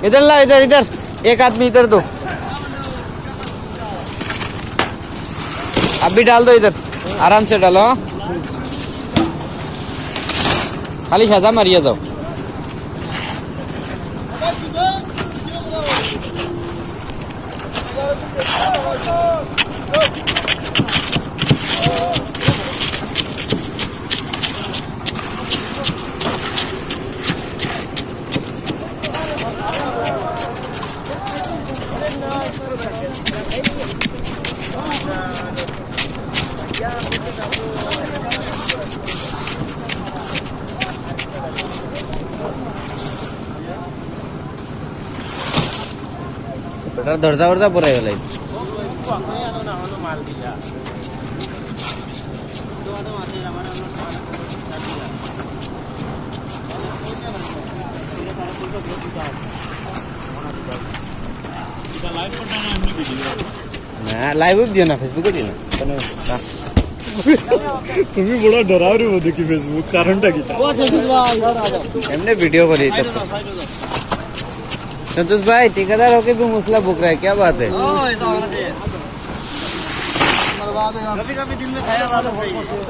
इधर ला, इधर इधर एक आदमी इधर दो, अभी डाल दो इधर, आराम से डालो। हाँ खाली शादा मारिए जाओ। बेटा धरता वरता पूरा है लाइट। लाइव दियो ना, फेसबुक दियो ना। तुम्ही बड़ा डरा रहे हो देखी फेसबुक कारण हमने वीडियो करी तब तो। संतोष भाई ठेकेदार होके भी मुसला बुक रहा है, क्या बात है? कभी दिल में खाया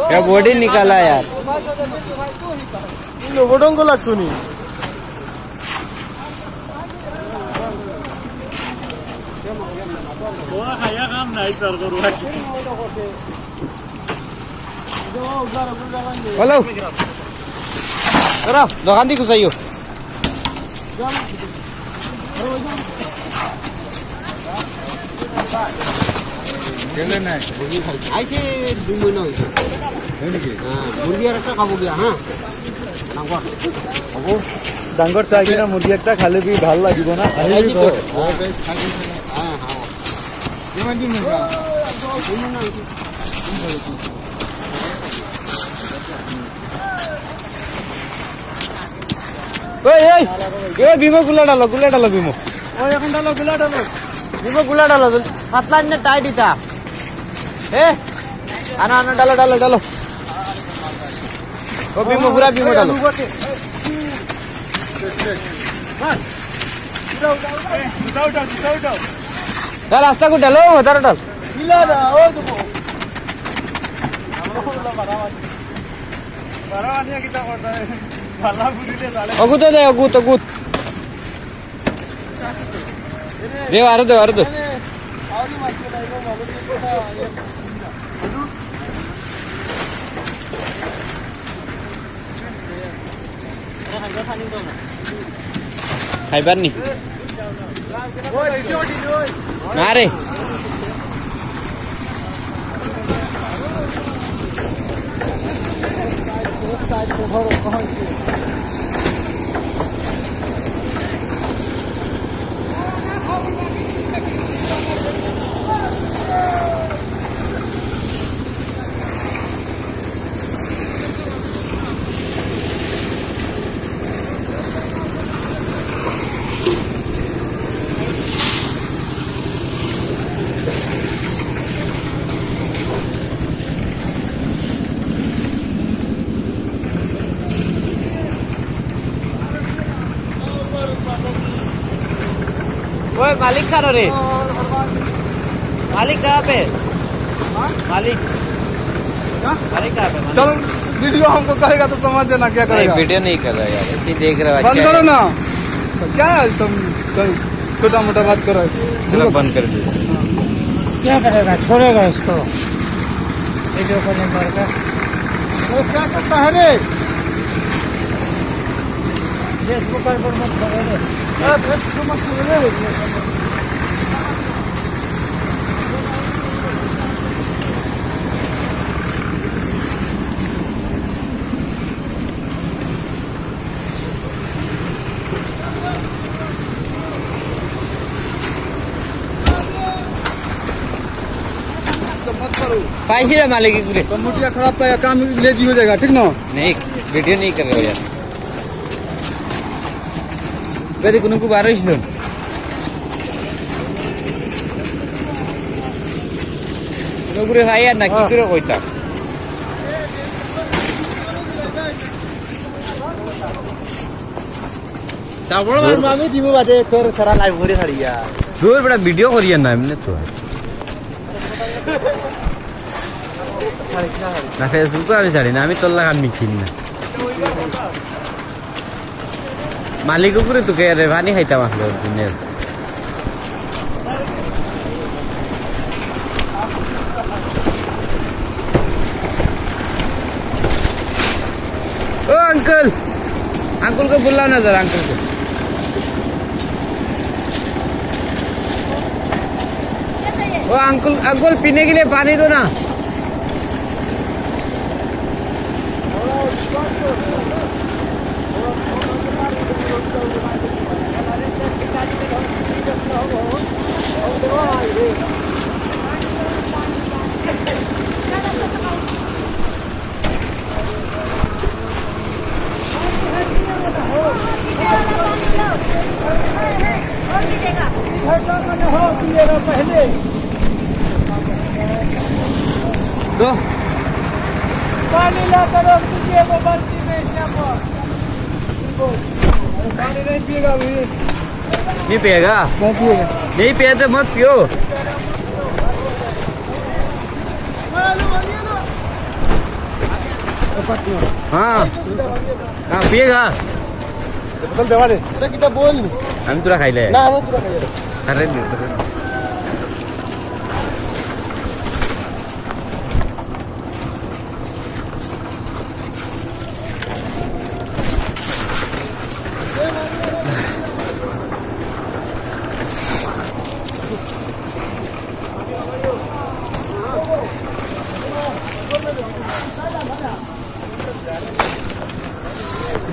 क्या बॉडी निकाला यार, लोगों को लग सुनी खाया काम नहीं चल करो। हेलो करो दुकान दी घुसाइयो। আইছে 2 মহিনা হইছে মুরগি আর একটা খাবো গিয়া। হ্যাঁ ডাঙ্গর চাই কিনা মুরগি একটা খালে বি ভাল লাগিব না। भीमो गुला डालो, गुला डालो भीमो, এখন ডালো গুলা ডালো भीमो गुला डालो, पतला ने टाइट था। आना आना डालो डालो डालो, वो भीमो पूरा भीमो डालो। डाल रास्ता को डालो, हजारो डाल। अगुत दे, अगुत अगुत देव, अरे दो अरे दो। खाइबार नहीं ना रे। ओए मालिक कहाँ रे? मालिक कहाँ पे? मालिक मालिक कहाँ पे? चलो वीडियो हमको कहेगा तो समझ ना क्या करेगा। वीडियो नहीं कर रहा यार, ऐसे देख रहा है। बंद करो ना, क्या है तुम छोटा मोटा बात करो। चलो बंद कर दो। क्या करेगा, छोड़ेगा इसको वीडियो कॉलिंग करके। वो क्या करता है रे? फेसबुक पर मत करो रे। फेसबुक मत करो रे। पैसे रे मालिक पूरे कंप्यूटर खराब पाया, काम लेजी हो जाएगा, ठीक ना? नहीं, वीडियो नहीं कर रहे हो यार। बेटे कुनु को बारिश लो। নগুড়ি খাই আর না কি করে কইতাম তারপরে আমি দিব বাদে তোর সারা লাইভ করে ছাড়িয়া দূর বড় ভিডিও করিয়া না এমনি তো না ফেসবুকে আমি ছাড়ি না আমি তোর লাগান মিছিল না মালিক উপরে তোকে রে পানি খাইতাম আসলে দিনের ओ अंकल अंकल को बुलाओ ना जरा अंकल को ओ अंकल अंकल पीने के लिए पानी दो ना दो पानी ला करो तुझे वो बल्टी में यहाँ पानी नहीं पिएगा अभी नहीं पिएगा नहीं पिएगा नहीं पिए तो मत पियो हाँ हाँ पिएगा बोतल देवा दे तो किता बोल हम तुरा खाई ले ना हम तुरा खाई अरे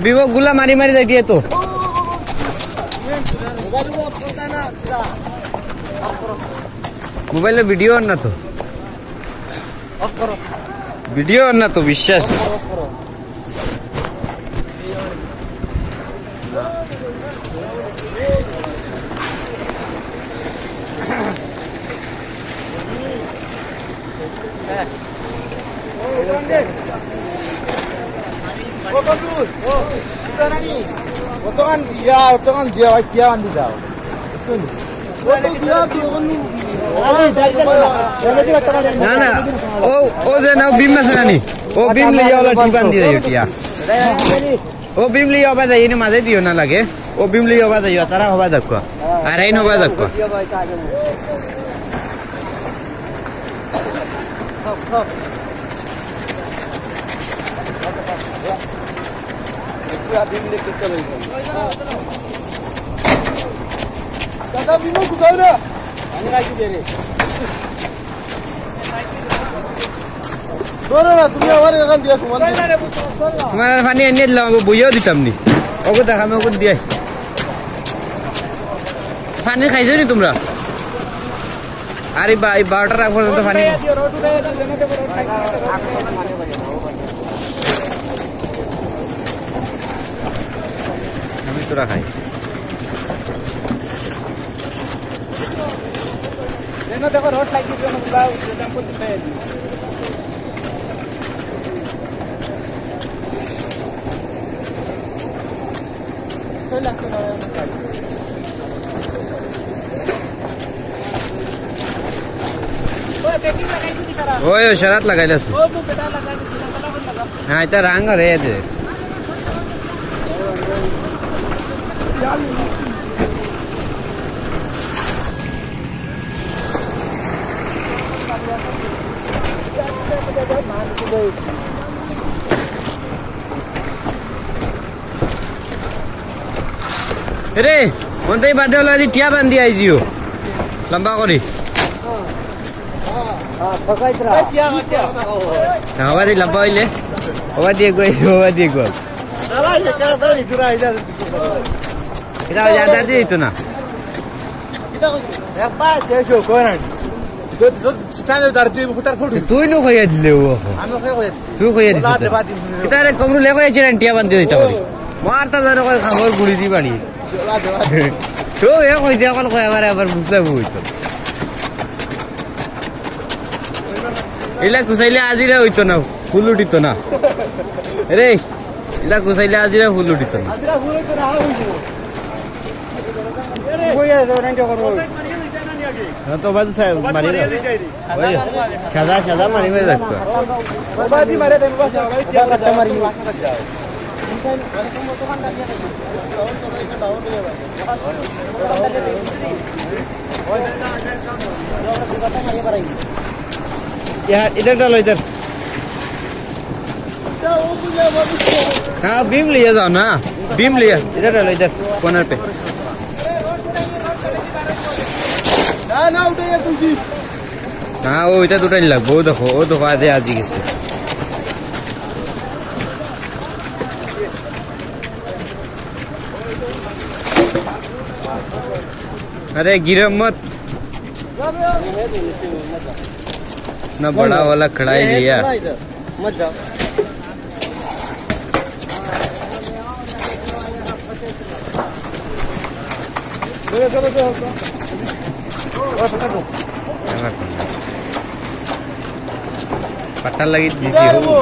विवो गुला मारी मारी जाती है तो मोबाइल में वीडियो ऑन ना तो वीडियो ऑन ना तो विश्वास Otokan dia tiawan di dalam. ना ना ओ जे ना बीम में से नहीं ओ बीम ले जाओ ला टीपन दी रही होती है ओ बीम ले जाओ बाजा ये ने मजे दियो ना लगे ओ बीम ले जाओ बाजा यो तारा होबा दक्को अरे इन होबा दक्को दादा बीमो कुदाओ ना पानी काटी दे रे दोनों ना तुम्हें हमारे यहाँ दिया तुम्हारा पानी अन्य लाओ बुझो दी तमनी ओको देखा मैं ओको दिया पानी खाइছো নি তোমরা আরে ভাই 12টা রাখ পর্যন্ত পানি আমি তোরা খাই देखो रोड लाइक दिस वन बुलाओ टेम्पो पे ओए शरात लगाइलास ओ तू बेटा लगा दे लगा हां इता रांग रे दे रे ओंतै बादे वाला जी टिया बांधी आई जियो लंबा करी हवा दी लंबा होइले हवा दिए गई साला ये क्या कर इधर आ इधर এটা ज्यादा दी तो ना kita ya pas ya show koran तो स्टैंड उतार दी फुटर फुट তুই নো কইয়া দিলে ও আমি কই কই তুই কইয়া দিছিস বলা দেবা দিন এটা রে কমরু লে কইয়া চিরান টিয়া বান্ধি দিতা পারি মারতা জানো কই খাবার গুড়ি দি বাড়ি বলা দেবা তো এ কই দিয়া কোন কই আমারে আবার বুঝতে বইতো এলা কুচাইলে আজিরা হইতো না, ফুল উঠিত না রে। এলা কুচাইলে আজিরা ফুল উঠিত না। তো বাদ মারি সাদা সাদা মারি মেরে রাখতো। इधर डालो इधर। हाँ बीम लिया जाओ ना, बीम लिया इधर डालो इधर कॉर्नर पे। हाँ वो इधर टूटा नहीं लग, वो देखो आधे आधी किसी। अरे गिरो मत ना, बड़ा वाला खड़ा ही लिया। मत जाओ। पट्टा लगी दिसी हो।